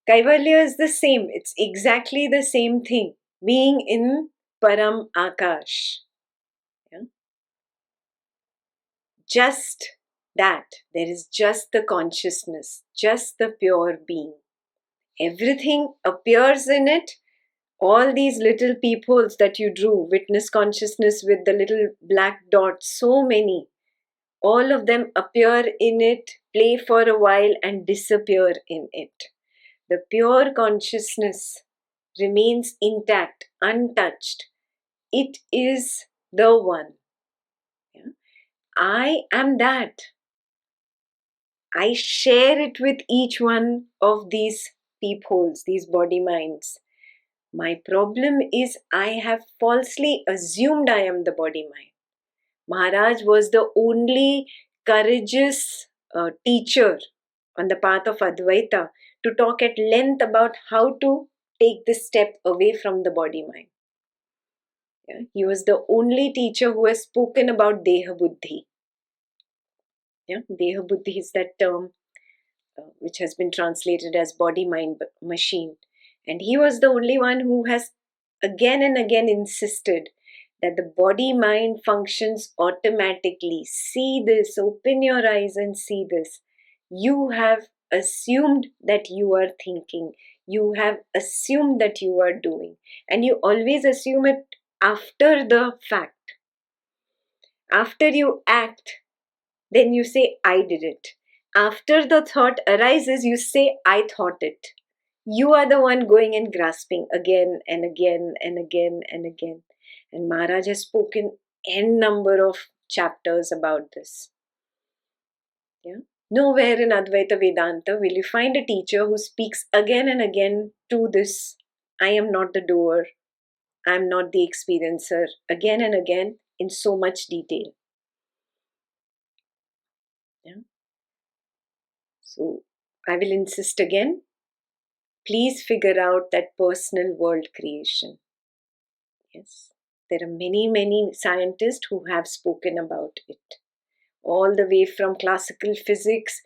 Kaivalya is the same. It's exactly the same thing. Being in Param Akash. Yeah? Just that. There is just the consciousness, just the pure being. Everything appears in it. All these little peepholes that you drew, witness consciousness with the little black dots, so many, all of them appear in it, play for a while, and disappear in it. The pure consciousness remains intact, untouched. It is the one. Yeah? I am that. I share it with each one of these peepholes, these body minds. My problem is I have falsely assumed I am the body mind. Maharaj was the only courageous teacher on the path of Advaita to talk at length about how to take this step away from the body mind. Yeah? He was the only teacher who has spoken about Deha Buddhi. Yeah? Deha Buddhi is that term which has been translated as body mind machine. And he was the only one who has again and again insisted that the body mind functions automatically. See this, open your eyes and see this. You have assumed that you are thinking, you have assumed that you are doing, and you always assume it after the fact. After you act, then you say, I did it. After the thought arises, you say, I thought it. You are the one going and grasping again and again and again and again. And Maharaj has spoken n number of chapters about this. Yeah? Nowhere in Advaita Vedanta will you find a teacher who speaks again and again to this, I am not the doer, I am not the experiencer, again and again in so much detail. Yeah? So I will insist again, please figure out that personal world creation. Yes, there are many scientists who have spoken about it. All the way from classical physics,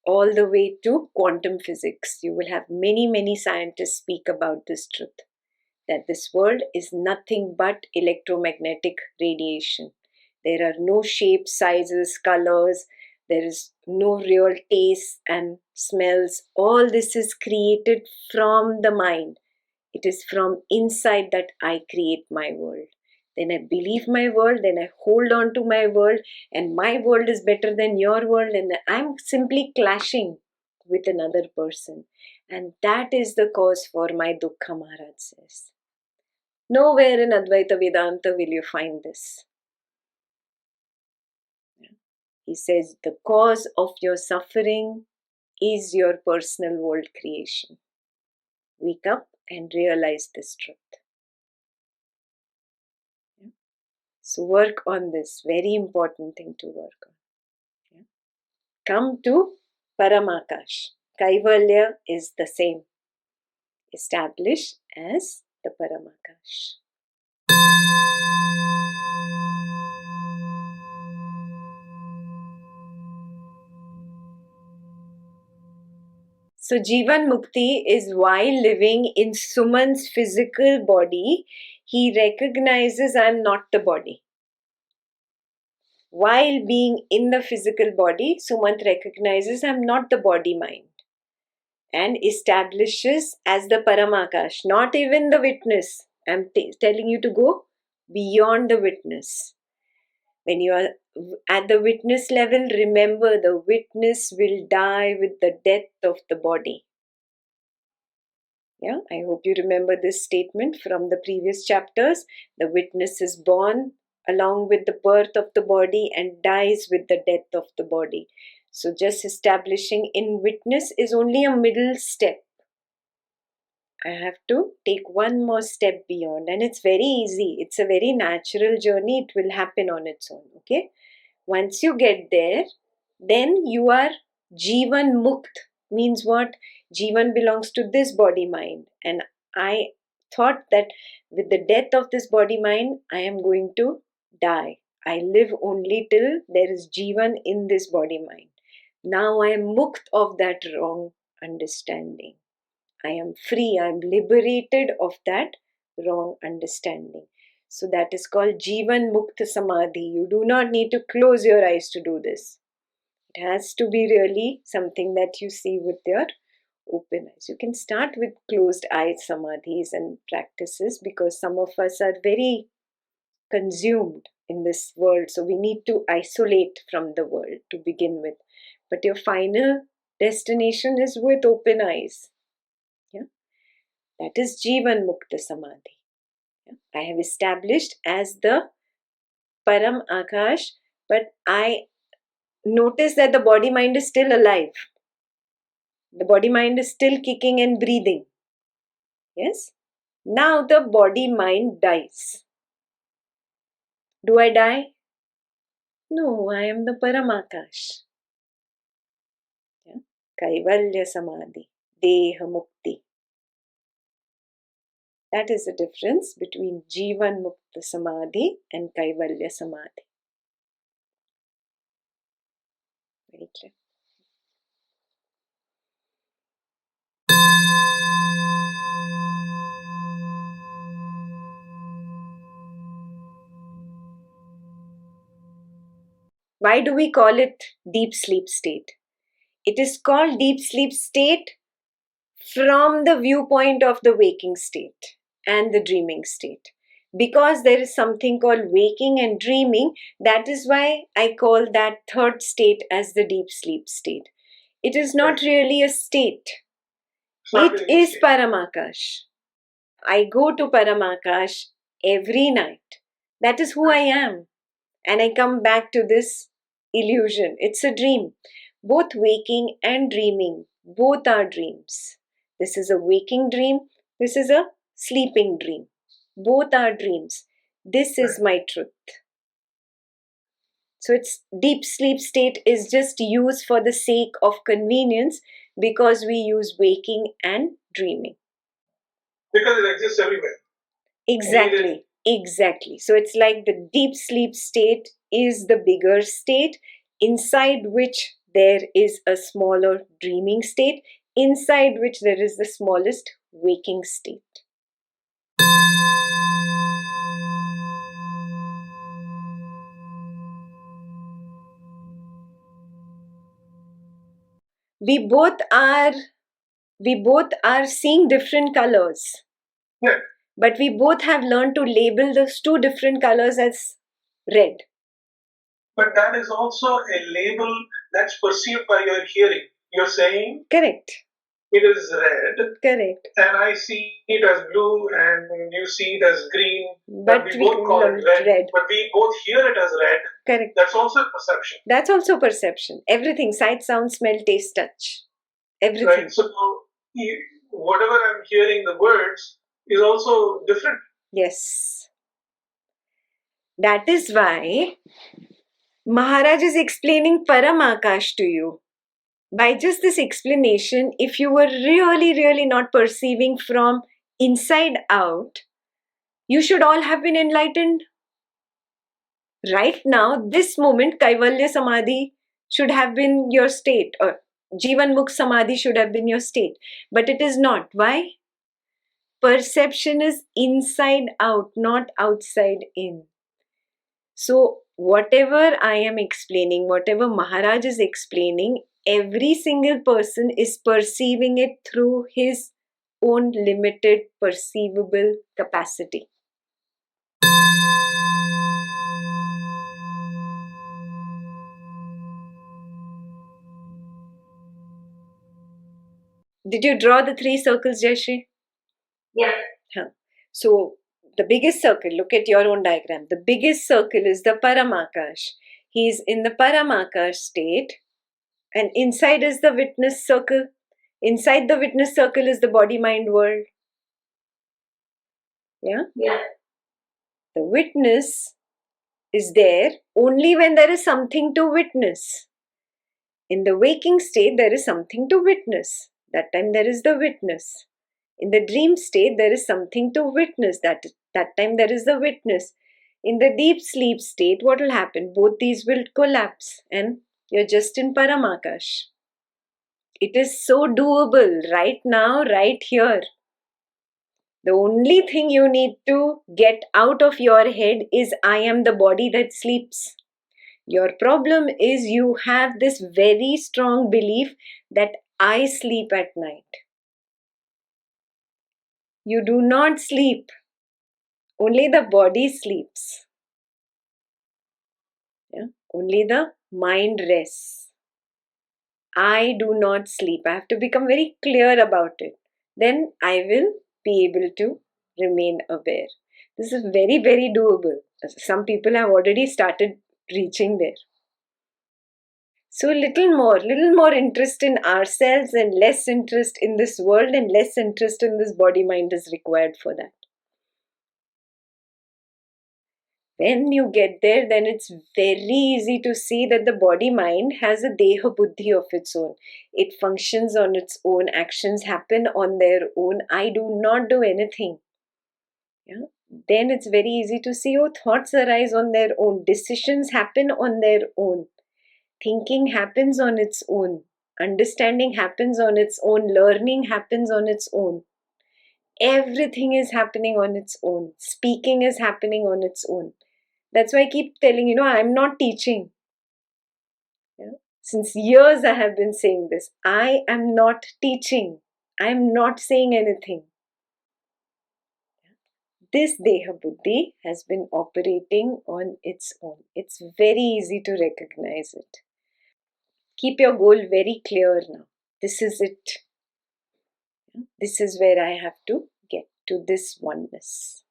all the way to quantum physics. You will have many scientists speak about this truth. That this world is nothing but electromagnetic radiation. There are no shapes, sizes, colors. There is no real taste and smells. All this is created from the mind. It is from inside that I create my world. Then I believe my world, then I hold on to my world, and my world is better than your world, and I'm simply clashing with another person. And that is the cause for my dukkha, Maharaj says. Nowhere in Advaita Vedanta will you find this. He says the cause of your suffering is your personal world creation. Wake up and realize this truth. So work on this, very important thing to work on. Come to Paramakash. Kaivalya is the same. Establish as the Paramakash. So Jivan Mukti is while living in Suman's physical body, he recognizes I am not the body. While being in the physical body, Sumant recognizes I am not the body mind and establishes as the Paramakash, not even the witness. I am telling you to go beyond the witness. When you are at the witness level, remember the witness will die with the death of the body. Yeah, I hope you remember this statement from the previous chapters. The witness is born along with the birth of the body and dies with the death of the body. So just establishing in witness is only a middle step. I have to take one more step beyond, and it's very easy. It's a very natural journey. It will happen on its own. Okay. Once you get there, then you are Jivan Mukt. Means what? Jivan belongs to this body mind. And I thought that with the death of this body mind, I am going to die. I live only till there is Jivan in this body mind. Now I am Mukt of that wrong understanding. I am free, I am liberated of that wrong understanding. So that is called Jivan Mukta Samadhi. You do not need to close your eyes to do this. It has to be really something that you see with your open eyes. You can start with closed eye samadhis and practices because some of us are very consumed in this world. So we need to isolate from the world to begin with. But your final destination is with open eyes. Yeah? That is Jivan Mukta Samadhi. Yeah? I have established as the Param Akash, but I notice that the body mind is still alive. The body mind is still kicking and breathing. Yes? Now the body mind dies. Do I die? No, I am the Paramakash. Yeah? Kaivalya Samadhi, Deha Mukti. That is the difference between Jivan Mukta Samadhi and Kaivalya Samadhi. Very clear. Why do we call it deep sleep state? It is called deep sleep state from the viewpoint of the waking state and the dreaming state. Because there is something called waking and dreaming, that is why I call that third state as the deep sleep state. It is not really a state. It is Paramakash. I go to Paramakash every night. That is who I am. And I come back to this illusion. It's a dream. Both waking and dreaming, both are dreams. This is a waking dream. This is a sleeping dream. Both are dreams. This is my truth. So it's deep sleep state is just used for the sake of convenience because we use waking and dreaming. Because it exists everywhere. Exactly. Exactly. So it's like the deep sleep state is the bigger state inside which there is a smaller dreaming state, inside which there is the smallest waking state. We both are seeing different colors. Yeah. But we both have learned to label those two different colors as red. But that is also a label that's perceived by your hearing. You're saying Correct. it is red. Correct. And I see it as blue and you see it as green. But we both call it red. But we both hear it as red. Correct. That's also perception. That's also perception. Everything, sight, sound, smell, taste, touch. Everything. Right. So whatever I'm hearing, the words, is also different. Yes. That is why Maharaj is explaining Paramakash to you. By just this explanation, if you were really not perceiving from inside out, you should all have been enlightened. Right now, this moment, Kaivalya Samadhi should have been your state, or Jivan Mukh Samadhi should have been your state. But it is not. Why? Perception is inside out, not outside in. So, whatever I am explaining, whatever Maharaj is explaining, every single person is perceiving it through his own limited perceivable capacity. Did you draw the 3 circles, Jayashree? Yeah. So, the biggest circle, look at your own diagram. The biggest circle is the Paramakash. He is in the Paramakash state, and inside is the witness circle. Inside the witness circle is the body-mind world. Yeah? Yeah. The witness is there only when there is something to witness. In the waking state, there is something to witness. That time there is the witness. In the dream state, there is something to witness. That time there is the witness. In the deep sleep state, what will happen? Both these will collapse and you're just in Paramakash. It is so doable right now, right here. The only thing you need to get out of your head is I am the body that sleeps. Your problem is you have this very strong belief that I sleep at night. You do not sleep. Only the body sleeps. Yeah? Only the mind rests. I do not sleep. I have to become very clear about it. Then I will be able to remain aware. This is very, very doable. Some people have already started reaching there. So little more interest in ourselves and less interest in this world and less interest in this body mind is required for that. When you get there, then it's very easy to see that the body mind has a deha buddhi of its own. It functions on its own, actions happen on their own. I do not do anything. Yeah? Then it's very easy to see, oh, thoughts arise on their own, decisions happen on their own, thinking happens on its own, understanding happens on its own, learning happens on its own. Everything is happening on its own. Speaking is happening on its own. That's why I keep telling, I'm not teaching. Yeah? Since years I have been saying this. I am not teaching. I am not saying anything. This Deha Buddhi has been operating on its own. It's very easy to recognize it. Keep your goal very clear now. This is it. This is where I have to get to this oneness.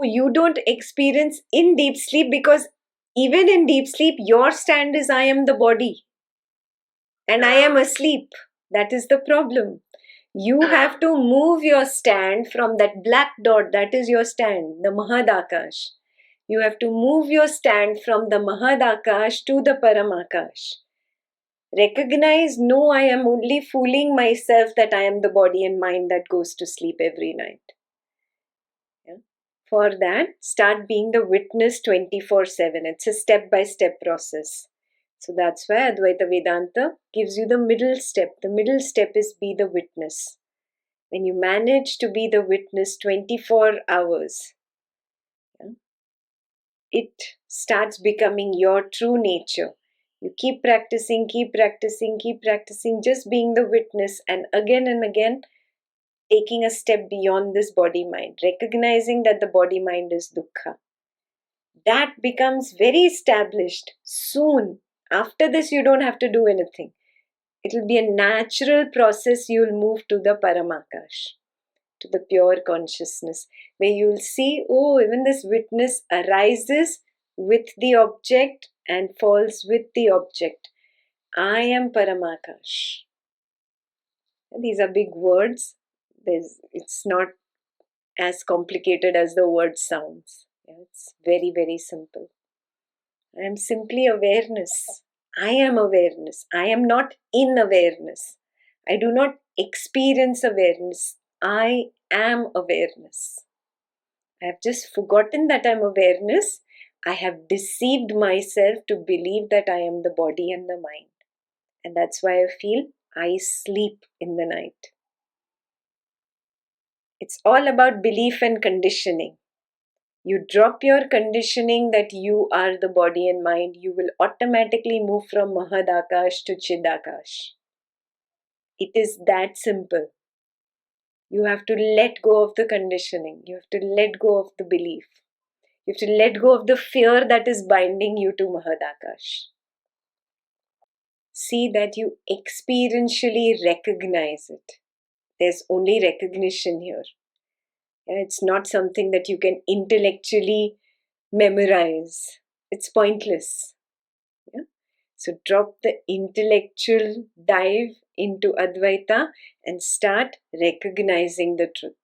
You don't experience in deep sleep because even in deep sleep, your stand is I am the body and I am asleep. That is the problem. You have to move your stand from that black dot, that is your stand, the Mahadakash. You have to move your stand from the Mahadakash to the Paramakash. Recognize, no, I am only fooling myself that I am the body and mind that goes to sleep every night. Yeah? For that, start being the witness 24/7. It's a step-by-step process. So that's why Advaita Vedanta gives you the middle step. The middle step is be the witness. When you manage to be the witness 24 hours, yeah, it starts becoming your true nature. You keep practicing, just being the witness, and again, taking a step beyond this body mind, recognizing that the body mind is dukkha. That becomes very established soon. After this, you don't have to do anything. It will be a natural process. You will move to the Paramakash, to the pure consciousness, where you will see, oh, even this witness arises with the object and falls with the object. I am Paramakash. These are big words. It's not as complicated as the word sounds. It's very, very simple. I am simply awareness. I am awareness. I am not in awareness. I do not experience awareness. I am awareness. I have just forgotten that I am awareness. I have deceived myself to believe that I am the body and the mind. And that's why I feel I sleep in the night. It's all about belief and conditioning. You drop your conditioning that you are the body and mind, you will automatically move from Mahadakash to Chidakash. It is that simple. You have to let go of the conditioning. You have to let go of the belief. You have to let go of the fear that is binding you to Mahadakash. See that you experientially recognize it. There's only recognition here. It's not something that you can intellectually memorize. It's pointless. Yeah? So drop the intellectual dive into Advaita and start recognizing the truth.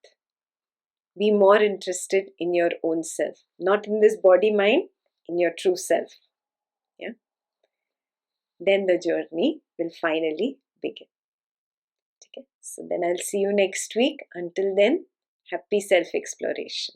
Be more interested in your own self, not in this body mind, in your true self. Yeah? Then the journey will finally begin. Okay? So then I'll see you next week. Until then, happy self-exploration.